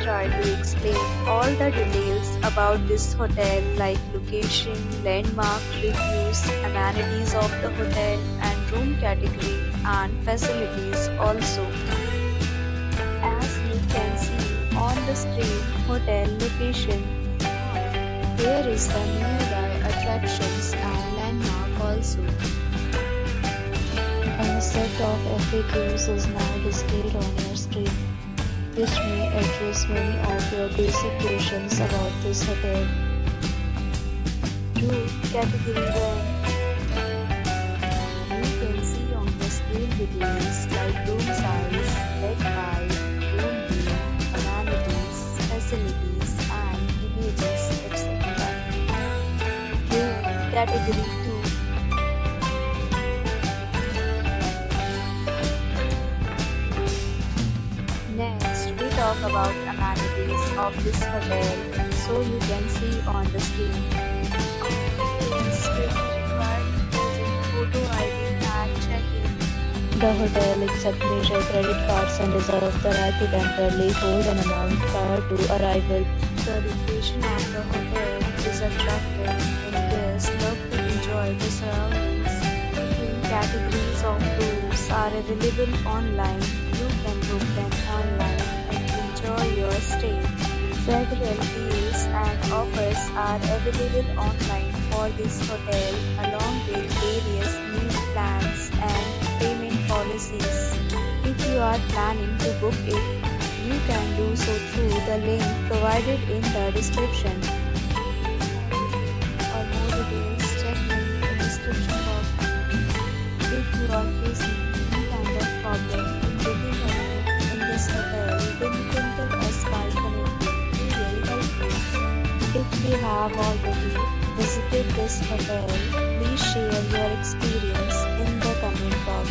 try to explain all the details about this hotel like location, landmark, reviews, amenities of the hotel and room category and facilities also. As you can see on the screen, hotel location. Here is the nearby attractions and landmark also. A set of FAQs is now displayed on your screen, which may address many of your basic questions about this hotel. Room category 1. You can see on the screen details like room size, bed height, room view, amenities, facilities, and images, etc. Room category 2. Next, we talk about amenities of this hotel, so you can see on the screen. Details will be required to present photo ID at check-in. The hotel accepts major credit cards and reserves the right to temporarily hold an amount prior to arrival. The location of the hotel is attractive and guests love to enjoy the surroundings. Different categories of rooms are available online. You can book them online and enjoy your stay. Several deals and offers are available online for this hotel along with various meal plans and payment policies. If you are planning to book it, you can do so through the link provided in the description. For more details, check in the description box. If you are facing any kind of problem in booking a room in this hotel, then you can tell us by connecting. We will help you. If you have already visited this hotel, please share your experience in the comment box.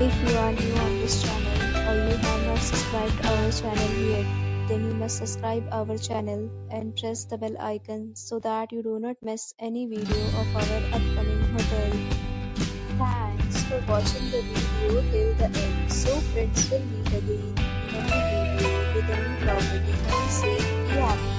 If you are new on this channel or you have not subscribed our channel yet, then you must subscribe our channel and press the bell icon so that you do not miss any video of our upcoming hotel. Thanks for watching the video till the end. So friends, will meet again in a new video with a new property. Be safe, be happy.